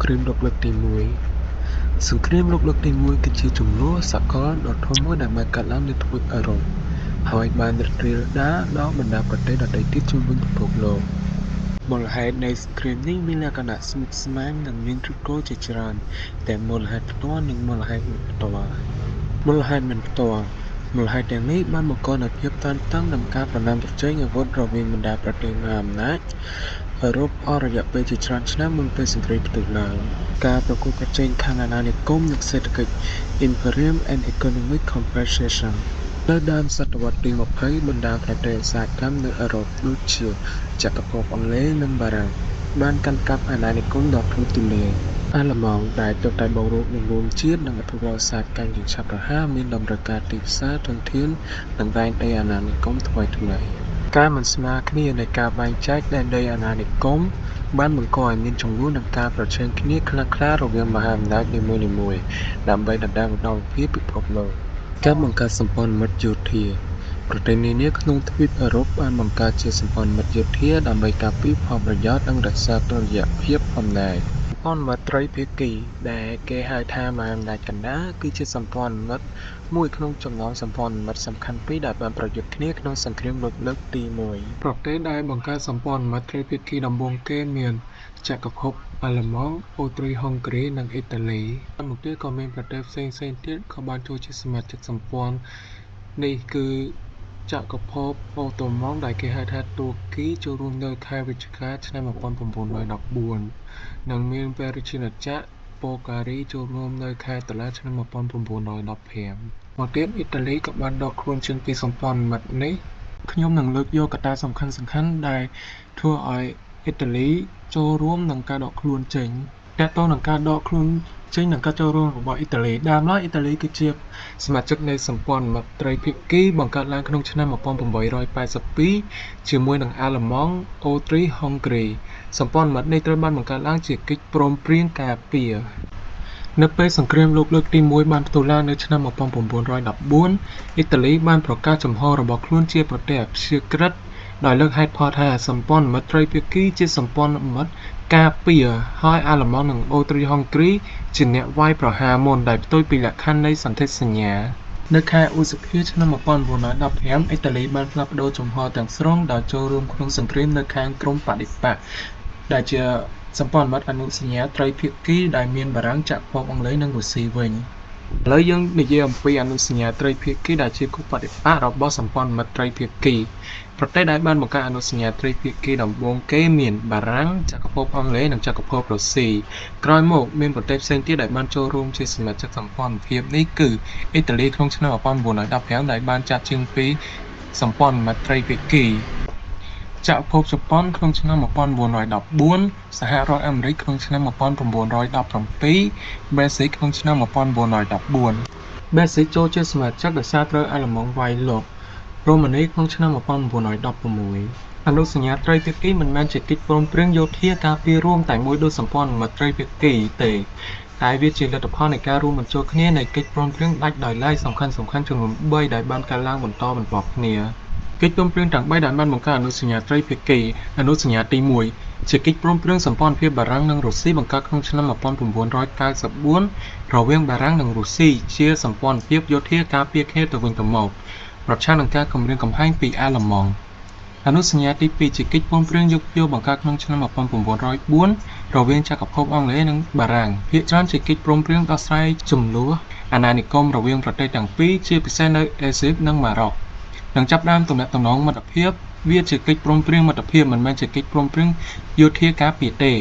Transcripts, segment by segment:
គ្រាមលោកលើកទី1 សង្គ្រាមលោកលើកទី1គឺជាជំនួសសកលដ៏ធំមួយដែលបានកើតឡើងនៅទ្វីបអឺរ៉ុបហើយបានរីករាលដាលដល់បណ្ដាប្រទេសដទៃទៀតជុំវិញពិភពលោកមូលហេតុនៃសង្គ្រាមនេះមានលក្ខណៈស្មុគស្មាញនិងមានឫសគល់ជាច្រើនទាំងមូលហេតុផ្ទាល់និងមូលហេតុមិនផ្ទាល់មូលហេតុទាំងនេះបានបង្កនូវភាពតានតឹងនិងការប្រណាំងប្រជែងអាវុធរវាងបណ្ដាប្រទេសមហាអំណាចអឺរ៉ុបអស់រយៈពេលជាច្រើនឆ្នាំមុនពេលសង្គ្រាមផ្ទុះឡើងការប្រកួតប្រជែងខាងអាណានិគមនិងសេដ្ឋកិច្ច Imperium and Economic Competition នៅដើមសតវត្សទី20បណ្ដាប្រទេសឧស្សាហកម្មនៅអឺរ៉ុបដូចជាចក្រភពអង់គ្លេសនិងបារាំងបានកាន់កាប់អាណានិគមដ៏ធំទូលាយអាល្លឺម៉ង់ដែលទើបតែបង្រួបនឹងរួមជាតិនិងអភិវឌ្ឍឧស្សាហកម្មយ៉ាងឆាប់រហ័សមានតម្រូវការទីផ្សារធនធាននិងដែនដីអាណានិគមថ្មីៗការមិនស្មើគ្នានៃការបែងចែកដែនដីអាណានិគមបានបង្កឲ្យមានជម្លោះនិងការប្រឆាំងគ្នាខ្លាំងក្លារវាងមហាអំណាចនីមួយៗដើម្បីដណ្ដើមឧត្តមភាពពិភពលោកការបង្កើតសម្ព័ន្ធមិត្តយោធាប្រទេសនានាក្នុងទ្វីបអឺរ៉ុបបានបង្កើតជាសម្ព័ន្ធមិត្តយោធាដើម្បីការពារផលប្រយោជន៍និងរក្សាតុល្យភាពអំណាចសម្ព័ន្ធមិត្តត្រីភាគីដែលគេហៅថាមហាអំណាចកណ្ដាលគឺជាសម្ព័ន្ធមិត្តមួយក្នុងចំណោមសម្ព័ន្ធមិត្តសំខាន់ពីរដែលបានប្រយុទ្ធគ្នាក្នុងសង្គ្រាមលោកលើកទី1ប្រទេសដែលបង្កើតសម្ព័ន្ធមិត្តត្រីភាគីដំបូងគេមានចក្រភពអាល្លឺម៉ង់អូទ្រីហុងគ្រីនិងអ៊ីតាលីតាមមកទៀតក៏មានប្រទេសផ្សេងៗទៀតក៏បានចូលជាសមាជិកសម្ព័ន្ធនេះគឺចក្រភពអូតូម៉ង់ដែលគេហៅថាទួរគីចូលរួមនៅខែវិច្ឆិកាឆ្នាំ1914និងមានព្រះរាជាណាចក្រប៊ុលហ្គារីចូលរួមនៅខែតុលាឆ្នាំ1915មកទៀតអ៊ីតាលីក៏បានដកខ្លួនចេញពីសម្ព័ន្ធមិត្តនេះខ្ញុំនឹងលើកយកកត្តាសំខាន់ៗដែលធ្វើឲ្យអ៊ីតាលីចូលរួមនឹងការដកខ្លួនចេញទាក់ទងនឹងការដកខ្លួនចេញនិងការចូលរួមរបស់អ៊ីតាលីដើមឡើយអ៊ីតាលីគឺជាសមាជិកនៃសម្ព័ន្ធមិត្តត្រីភាគីបង្កើតឡើងក្នុងឆ្នាំ1882ជាមួយនឹងអាល្លឺម៉ង់អូទ្រីហុងគ្រីសម្ព័ន្ធមិត្តនេះត្រូវបានបង្កើតឡើងជាកិច្ចព្រមព្រៀងការពារនៅពេលសង្គ្រាមលោកលើកទី1បានផ្ទុះឡើងនៅឆ្នាំ1914អ៊ីតាលីបានប្រកាសជំហររបស់ខ្លួនជាប្រទេសអព្យាក្រឹតដោយលើកហេតុផលថាសម្ព័ន្ធមិត្តត្រីភាគីជាសម្ព័ន្ធមិត្តការពារហើយអាល្លឺម៉ង់និងអូទ្រីហុងគ្រីជាអ្នកវាយប្រហារមុនដែលផ្ទុយពីលក្ខខណ្ឌនៃសន្ធិសញ្ញានៅខែឧសភាឆ្នាំ1915អ៊ីតាលីបានផ្លាស់ប្តូរជំហរទាំងស្រុងដោយចូលរួមក្នុងសង្គ្រាមនៅខាងក្រុមបដិបក្ខដែលជាសម្ព័ន្ធមិត្តអនុសញ្ញាត្រីភាគីដែលមានបារាំងចក្រភពអង់គ្លេសនិងរុស្ស៊ីវិញឥឡូវយើងនិយាយអំពីអនុសញ្ញាត្រីភាគីដែលជាគូបដិបក្ខរបស់សម្ព័ន្ធមិត្តត្រីភាគីប្រទេសដែលបានបង្កើតអនុសញ្ញាត្រីភាគីដំបូងគេមានបារាំងចក្រភពអង់គ្លេសនិងចក្រភពរុស្ស៊ីក្រោយមកមានប្រទេសផ្សេងទៀតដែលបានចូលរួមជាសមាជិកសម្ព័ន្ធភាពនេះគឺអ៊ីតាលីក្នុងឆ្នាំ1915ដែលបានចាត់ជាងពីសម្ព័ន្ធមិត្តត្រីភាគីចក្រភពជប៉ុនក្នុងឆ្នាំ1914សហរដ្ឋអាមេរិកក្នុងឆ្នាំ1917ប៊ែលហ្ស៊ិកក្នុងឆ្នាំ1914ប៊ែលហ្ស៊ិកចូលជាសមាជិកដោយសារត្រូវអាល្លឺម៉ង់វាយលុករ៉ូម៉ានីក្នុងឆ្នាំ1916អនុសញ្ញាត្រីភាគីមិនមែនជាកិច្ចព្រមព្រៀងយោធាការពាររួមតែមួយដូចសម្ព័ន្ធមិត្តត្រីភាគីទេតែវាជាលទ្ធផលនៃការរួមបញ្ចូលគ្នានៃកិច្ចព្រមព្រៀងដាច់ដោយឡែកសំខាន់ៗចំនួន3ដែលបានកើតឡើងបន្តគ្នាកិច្ចព្រមព្រៀងទាំង3ដែលបានបង្កើតអនុសញ្ញាត្រីភាគីអនុសញ្ញាទី1ជាកិច្ចព្រមព្រៀងសម្ព័ន្ធភាពបារាំងនិងរុស្ស៊ីបង្កើតក្នុងឆ្នាំ1994រវាងបារាំងនិងរុស្ស៊ីជាសម្ព័ន្ធភាពយោធាការពារគ្នាទៅវិញទៅមកប្រឆាំងនឹងការគំរាមកំហែងពីអាល្លឺម៉ង់អនុសញ្ញាទី2ជាកិច្ចព្រមព្រៀងយោគយល់បង្កើតក្នុងឆ្នាំ1904រវាងចក្រភពអង់គ្លេសនិងបារាំងភាគច្រើនជាកិច្ចព្រមព្រៀងដោះស្រាយជម្លោះអាណានិគមរវាងប្រទេសទាំងពីរជាពិសេសនៅអេស៊ីបនិងម៉ារ៉ុកនឹងចាប់ផ្ដើមទំនាក់ទំនងមិត្តភាពវាជាកិច្ចព្រមព្រៀងមិត្តភាពមិនមែនជាកិច្ចព្រមព្រៀងយោធាការពារទេ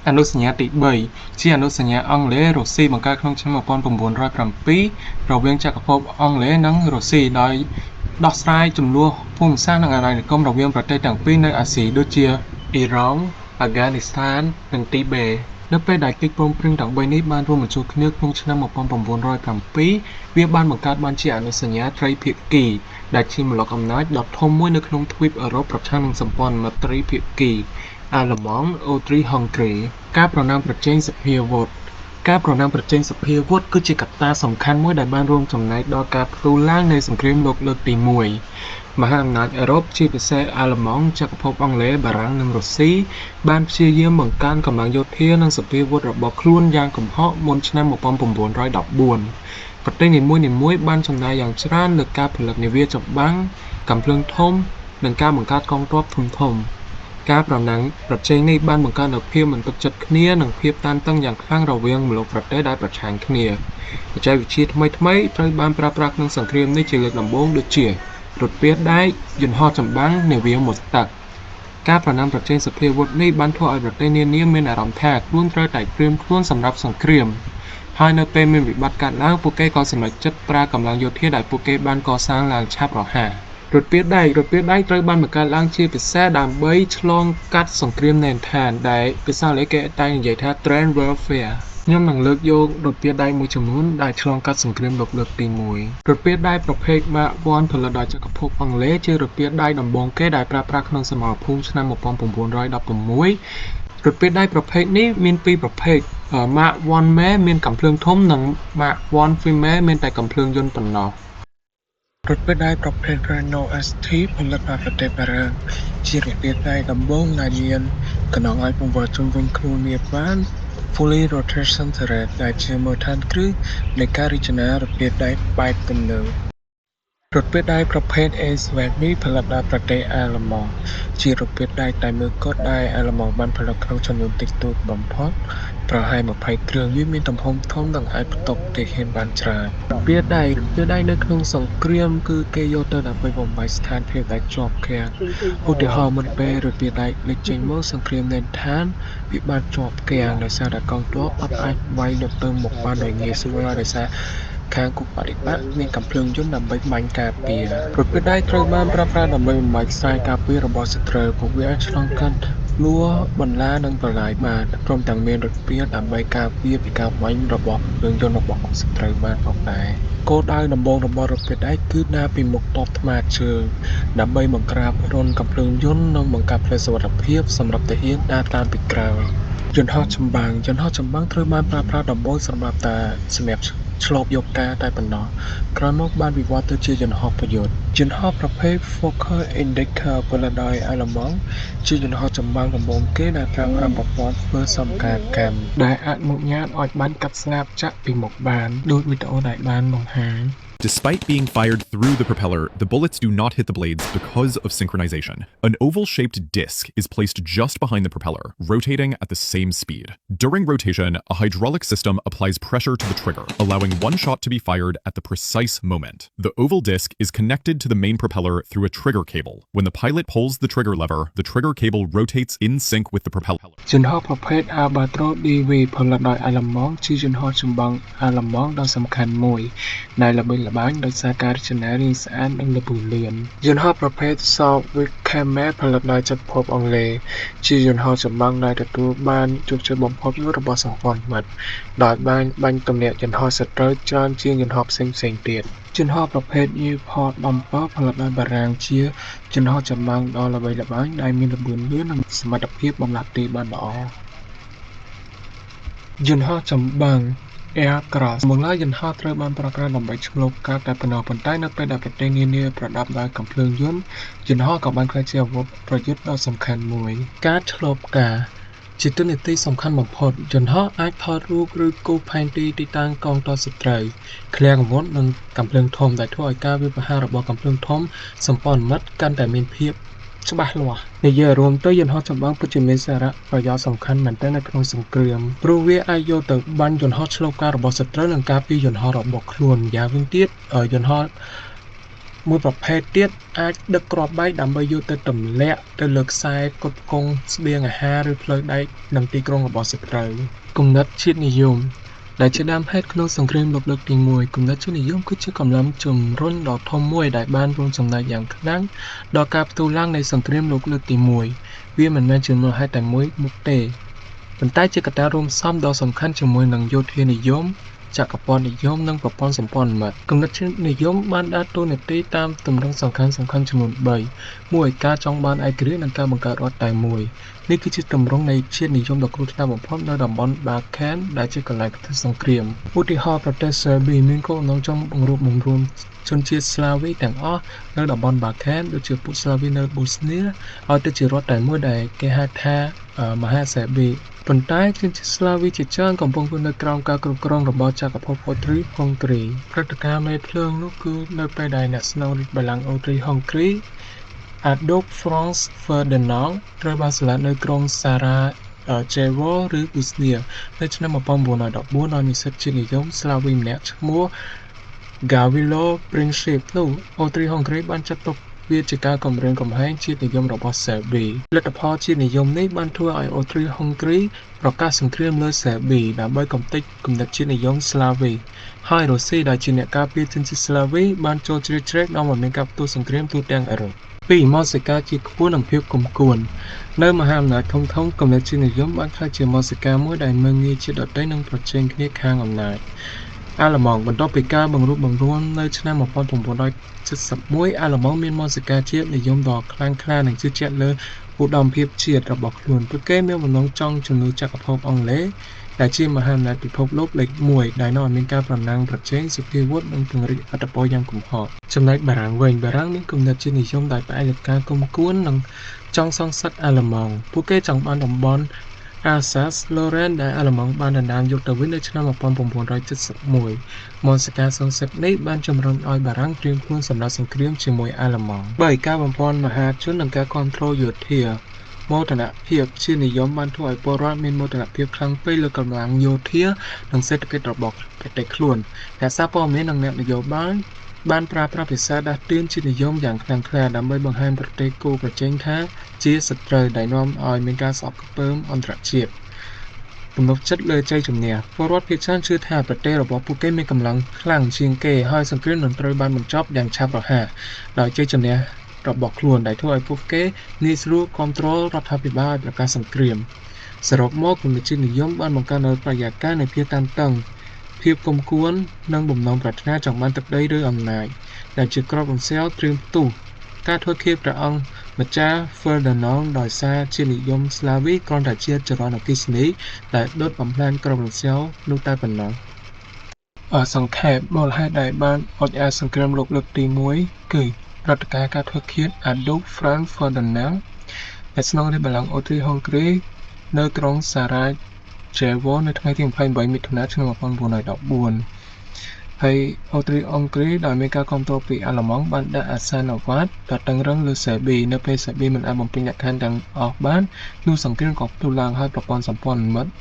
អនុសញ្ញាទី3ជាអនុសញ្ញាអង់គ្លេសរុស្ស៊ីបង្កើតក្នុងឆ្នាំ1907រវាងចក្រភពអង់គ្លេសនិងរុស្ស៊ីដោយដោះស្រាយជម្លោះភូមិសាស្ត្រនិងអាណានិគមរវាងប្រទេសទាំងពីរនៅអាស៊ីដូចជាអ៊ីរ៉ង់អាហ្គានីស្ថាននិងទីបេនៅពេលដែលកិច្ចព្រមព្រៀងទាំង3នេះបានរួមបញ្ចូលគ្នាក្នុងឆ្នាំ1907វាបានបង្កើតបានជាអនុសញ្ញាត្រីភាគីដែលជាម្លុកអំណាចដ៏ធំមួយនៅក្នុងទ្វីបអឺរ៉ុបប្រឆាំងនឹងសម្ព័ន្ធមិត្តត្រីភាគីអាល្លឺម៉ង់អូទ្រីហុងគ្រីការប្រណាំងប្រជែងសភាវុធគឺជាកត្តាសំខាន់មួយដែលបានរួមចំណែកដល់ការផ្ទុះឡើងនៃសង្គ្រាមលោកលើកទី1 មហាអំណាចអឺរ៉ុបជាពិសេសអាល្លឺម៉ង់ចក្រភពអង់គ្លេសបារាំងនិងរុស្ស៊ីបានព្យាយាមបង្កើនកម្លាំងយោធានិងសព្វាវុធរបស់ខ្លួនយ៉ាងគំហកមុនឆ្នាំ1914ប្រទេសនីមួយៗបានចំណាយយ៉ាងច្រើនលើការផលិតនាវាចម្បាំងកាំភ្លើងធំនិងការបង្កើតកងទ័ពធំៗការប្រណាំងប្រជែងនេះបានបង្កើននូវភាពមិនទុកចិត្តគ្នានិងភាពតានតឹងយ៉ាងខ្លាំងរវាងមូលប្រទេសដែលប្រឆាំងគ្នាបច្ចេកវិទ្យាថ្មីៗត្រូវបានប្រើប្រាស់ក្នុងសង្គ្រាមនេះជាលើកដំបូងដូចជារថពាសដែកយន្តហោះចម្បាំងនាវាមុជទឹកការប្រណាំងប្រជែងសព្វាវុធនេះបានធ្វើឲ្យប្រទេសនានាមានអារម្មណ៍ថាខ្លួនត្រូវតែត្រៀមខ្លួនសម្រាប់សង្គ្រាមហើយនៅពេលមានវិបត្តិកើតឡើងពួកគេក៏សម្រេចចិត្តប្រើកម្លាំងយោធាដែលពួកគេបានកសាងឡើងឆាប់រហ័សរថពាសដែកត្រូវបានបង្កើតឡើងជាពិសេសដើម្បីឆ្លងកាត់សង្គ្រាមនែនឋានដែលភាសាអង់គ្លេសគេតែងនិយាយថា Train Warfare ខ្ញុំនឹងលើកយករថពាសដែកមួយចំនួនដែលឆ្លងកាត់សង្គ្រាមលោកលើកទី1រថពាសដែកប្រភេទ Mark I ផលិតដោយចក្រភពអង់គ្លេសជារថពាសដែកដំបូងគេដែលប្រើប្រាស់ក្នុងសមរភូមិឆ្នាំ1916រថពាសដែកប្រភេទនេះមានពីរប្រភេទ Mark I Male មានកាំភ្លើងធំនិង Mark I Female មានតែកាំភ្លើងយន្តប៉ុណ្ណោះរថពាសដែកប្រភេទ Renault ST ផលិតដោយប្រទេសបារាំងជារថពាសដែកដំបូងដែលមានកណ្ដុងឲ្យពង្វិលជុំវិញខ្លួនវាបាន Fully Rotation Turret ដែលជាមូលដ្ឋានគ្រឹះនៃការរចនារថពាសដែកបែបទំនើបរថពាសដែកប្រភេទ A-20 ផលិតដោយប្រទេសអាល្លឺម៉ង់ជារថពាសដែកតែមួយគត់ដែលអាល្លឺម៉ង់បានផលិតក្នុងចំនួនតិចតួចបំផុតប្រហែល20គ្រឿងវាមានទំហំធំនិងអាចផ្ទុកទាហានបានច្រើនរថពាសដែកនៅក្នុងសង្គ្រាមគឺគេយកទៅដើម្បីបំបែកស្ថានភាពដែលជាប់គាំងឧទាហរណ៍មុនពេលរថពាសដែកលេចចេញមកសង្គ្រាមនែនឋានវាបានជាប់គាំងដោយសារតែកងទ័ពអត់អាចវាយទៅមុខបានដោយងាយស្រួលដោយសារខាងគូបដិបត្តិមានកាំភ្លើងយន្តដើម្បីបាញ់ការពាររថពាសដែកត្រូវបានប្រើប្រាស់ដើម្បីបំបែកខ្សែការពាររបស់សត្រូវពួកវាអាចឆ្លងកាត់លួបន្លានិងបន្លាយបានព្រមទាំងមានរថពាសដើម្បីការពារពីការបាញ់របស់ភ្លើងយន្តរបស់សត្រូវបានផងដែរគោលដៅដំបូងរបស់រថពាសដែកគឺដើរពីមុខតបថ្មើរជើងដើម្បីបង្ក្រាបរន្ធកាំភ្លើងយន្តនិងបង្កើតផ្លូវសុវត្ថិភាពសម្រាប់ទាហានដើរតាមពីក្រោយយន្តហោះចម្បាំងត្រូវបានប្រើប្រាស់ដំបូងសម្រាប់ឆ្លប់យកការតែប៉ុណ្ណោះក្រោយមកបានវិវត្តទៅជាយន្តហោះប្រយុទ្ធយន្តហោះប្រភេទ Fokker Indager ផលិតដោយអាល្លឺម៉ង់ជាយន្តហោះចម្បាំងដំបូងគេដែលប្រើប្រាស់ប្រព័ន្ធធ្វើសម្ការកម្មដែលអនុញ្ញាតឲ្យបាញ់កាត់ស្លាបចាក់ពីមុខបានដូចវីដេអូដែលបានបង្ហាញ Despite being fired through the propeller, the bullets do not hit the blades because of synchronization. An oval-shaped disc is placed just behind the propeller, rotating at the same speed. During rotation, a hydraulic system applies pressure to the trigger, allowing one shot to be fired at the precise moment. The oval disc is connected to the main propeller through a trigger cable. When the pilot pulls the trigger lever, the trigger cable rotates in sync with the propeller. យន្តហោះប្រភេទ Albatros DV ផលិតដោយអាល្លឺម៉ង់ជាយន្តហោះចម្បាំងអាល្លឺម៉ង់ដ៏សំខាន់មួយដែលល្បីល្បាញដោយសារការរចនារាងស្អាតនិងល្បឿនលឿនយន្តហោះប្រភេទ Southwick Camel ផលិតដោយចក្រភពអង់គ្លេសជាយន្តហោះចម្បាំងដែលទទួលបានជោគជ័យបំផុតមួយរបស់សម្ព័ន្ធមិត្តដោយបានបាញ់ទម្លាក់យន្តហោះសត្រូវច្រើនជាងយន្តហោះផ្សេងៗទៀតយន្តហោះប្រភេទ Nieuport 17ផលិតដោយបារាំងជាយន្តហោះចម្បាំងដ៏ល្បីល្បាញដែលមានល្បឿនលឿននិងសមត្ថភាពបម្លាស់ទីបានល្អយន្តហោះចម្បាំង Air Cross មុនឡើយយន្តហោះត្រូវបានប្រើប្រាស់ដើម្បីឆ្លប់កាត់តែប៉ុណ្ណោះប៉ុន្តែនៅពេលដែលប្រទេសនានាប្រដាប់ដោយកាំភ្លើងយន្តយន្តហោះក៏បានក្លាយជាអាវុធប្រយុទ្ធដ៏សំខាន់មួយការឆ្លប់ការជាទិន្នន័យសំខាន់បំផុតយន្តហោះអាចថតរូបឬគូសផែនទីទីតាំងកងទ័ពសត្រូវឃ្លាំងអាវុធនិងកាំភ្លើងធំដែលធ្វើឲ្យការវាយប្រហាររបស់កាំភ្លើងធំសម្ព័ន្ធមិត្តកាន់តែមានភាពច្បាស់លាស់និយាយរួមទៅយន្តហោះចម្បាំងពិតជាមានសារៈប្រយោជន៍សំខាន់មែនទែននៅក្នុងសង្គ្រាមព្រោះវាអាចយកទៅបាញ់យន្តហោះឆ្លងការរបស់សត្រូវនិងការពារយន្តហោះរបស់ខ្លួនម្យ៉ាងវិញទៀតយន្តហោះមួយប្រភេទទៀតអាចដឹកគ្រាប់បែកដើម្បីយកទៅទម្លាក់ទៅលើខ្សែផ្គត់ផ្គង់ស្បៀងអាហារឬផ្លូវដែកនិងទីក្រុងរបស់សត្រូវគំនិតជាតិនិយមដែលជាដើមហេតុក្នុងសង្គ្រាមលោកលើកទី1គំនិតជាតិនិយមគឺជាកម្លាំងជំរុញដ៏ធំមួយដែលបានរួមចំណែកយ៉ាងខ្លាំងដល់ការផ្ទុះឡើងនៃសង្គ្រាមលោកលើកទី1វាមិនមែនជាមូលហេតុតែមួយមុខទេប៉ុន្តែជាកត្តារួមផ្សំដ៏សំខាន់ជាមួយនឹងយោធានិយមចក្រពត្តិនិយមនិងប្រព័ន្ធសម្ព័ន្ធមិត្តគំនិតជាតិនិយមបានដើរតួនាទីតាមទម្រង់សំខាន់ៗចំនួន3មួយការចង់បានឯករាជ្យនិងការបង្កើតរដ្ឋតែមួយនេះគឺជាទម្រង់នៃជាតិនិយមដ៏គ្រោះថ្នាក់បំផុតនៅតំបន់ Balkan ដែលជាកន្លែងប្រទេសសង្គ្រាមឧទាហរណ៍ប្រទេស Serbia មានគោលបំណងចង់បង្រួបបង្រួម ជនជាតិស្លាវីទាំងអស់នៅតំបន់បាខានដូចជាពួកស្លាវីនៅប៊ូស្នីឲ្យទៅជារដ្ឋតែមួយដែលគេហៅថាមហាសេប៊ីប៉ុន្តែជនជាតិស្លាវីជាច្រើនកំពុងនៅក្រោមការគ្រប់គ្រងរបស់ចក្រភពអូទ្រីហុងគ្រីព្រឹត្តិការណ៍មេភ្លើងនោះគឺនៅពេលដែលអ្នកស្នងរាជបល្ល័ង្កអូទ្រីហុងគ្រីAdolf Franz Ferdinand ត្រូវបានសម្លាប់នៅក្រុងសារ៉ាជេវ៉ូឬប៊ូស្នីនៅឆ្នាំ1914ដោយនិស្សិតជាតិនិយមស្លាវីម្នាក់ឈ្មោះ Gavrilo Princip នោះអូទ្រីហុងគ្រីបានចាត់ទុកវាជាការគំរាមកំហែងជាតិនិយមរបស់សេប៊ីលទ្ធផលជាតិនិយមនេះបានធ្វើឲ្យអូទ្រីហុងគ្រីប្រកាសសង្គ្រាមលើសេប៊ីដើម្បីកំទេចគំនិតជាតិនិយមស្លាវីហើយរុស្ស៊ីដែលជាអ្នកការពារជនជាតិស្លាវីបានចូលជ្រៀតជ្រែកនាំឲ្យមានការផ្ទុះសង្គ្រាមទូទាំងអឺរ៉ុប2. មនសិការជាតិខ្ពស់និងភាពគុំគួននៅមហាអំណាចធំៗគំនិតជាតិនិយមបានក្លាយជាមនសិការមួយដែលមើងងាយជាតិដទៃនិងប្រជែងគ្នាខាងអំណាចអាល្លឺម៉ង់បន្ទាប់ពីការបង្រួបបង្រួមនៅឆ្នាំ1971អាល្លឺម៉ង់មានមនសិការជាតិនិយមដ៏ខ្លាំងក្លានិងជឿជាក់លើឧត្តមភាពជាតិរបស់ខ្លួនពួកគេមានបំណងចង់ជំនួសចក្រភពអង់គ្លេសដែលជាមហាអំណាចពិភពលោកលេខ1ដែលនាំឲ្យមានការប្រណាំងប្រជែងសុភាវុធនិងពង្រីកអធិបតេយ្យយ៉ាងគំហុកចំណែកបារាំងវិញបារាំងមានគំនិតជាតិនិយមដែលផ្អែកលើការគុំគួននិងចង់សងសឹកអាល្លឺម៉ង់ពួកគេចង់បានតំបន់Alsace-Lorraine ដែលអាល្លឺម៉ង់បានដណ្ដើមយកទៅវិញនៅឆ្នាំ1971មនសិការសងសឹកនេះបានជំរុញឲ្យបារាំងត្រៀមខ្លួនសម្រាប់សង្គ្រាមជាមួយអាល្លឺម៉ង់3. ការបំភាន់មហាជននិងការគ្រប់គ្រងយោធាមោទនភាពជាតិនិយមបានធ្វើឲ្យពលរដ្ឋមានមោទនភាពខ្លាំងពេកលើកម្លាំងយោធានិងសេដ្ឋកិច្ចរបស់ប្រទេសខ្លួនអ្នកសារព័ត៌មាននិងអ្នកនយោបាយបានប្រើប្រាស់ភាសាដាស់តឿនជាតិនិយមយ៉ាងខ្លាំងក្លាដើម្បីបង្ហាញប្រទេសគូប្រជែងថាជាសត្រូវដែលនាំឲ្យមានការស្អប់ខ្ពើមអន្តរជាតិទំនុកចិត្តលើជ័យជំនះពលរដ្ឋភាគច្រើនជឿថាប្រទេសរបស់ពួកគេមានកម្លាំងខ្លាំងជាងគេហើយសង្គ្រាមនឹងត្រូវបានបញ្ចប់យ៉ាងឆាប់រហ័សដោយជ័យជំនះរបស់ខ្លួនដែលធ្វើឲ្យពួកគេងាយស្រួលគ្រប់គ្រងរដ្ឋាភិបាលឲ្យប្រកាសសង្គ្រាមសរុបមកគំនិតជាតិនិយមបានបង្កើននូវបរិយាកាសនៃភាពតានតឹងភាពគុំគួននិងបំណងប្រាថ្នាចង់បានទឹកដីឬអំណាចដែលជាក្របរំសាយត្រៀមផ្ទុះការធ្វើឃាតព្រះអង្គម្ចាស់ Ferdinand ដោយសារជាតិនិយមស្លាវីគ្រាន់តែជាចរន្តអគ្គិសនីដែលដុតបំផ្លាញក្របរំសាយនោះតែប៉ុណ្ណោះសង្ខេបមូលហេតុដែលបានអុចឲ្យសង្គ្រាមលោកលើកទី1គឺព្រឹត្តិការណ៍ការធ្វើឃាត Adolf Franz Ferdinand ដែលស្នងរាជបល្ល័ង្កអូទ្រីហុងគ្រីនៅក្រុងសារ៉ាជេវ៉ូនៅថ្ងៃទី28មិថុនាឆ្នាំ1914ហើយអូទ្រីហុងគ្រីដោយមានការគ្រប់គ្រងពីអាល្លឺម៉ង់បានដាក់អាសានវត្តដ៏តឹងរ៉ឹងលើសេប៊ីនៅពេលសេប៊ីមិនអាចបំពេញលក្ខខណ្ឌទាំងអស់បាននោះសង្គ្រាមក៏ផ្ទុះឡើងហើយប្រព័ន្ធសម្ព័ន្ធមិត្ត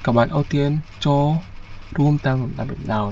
ក៏បានអូសទាញចូលរួមតាមលំដាប់ដោយ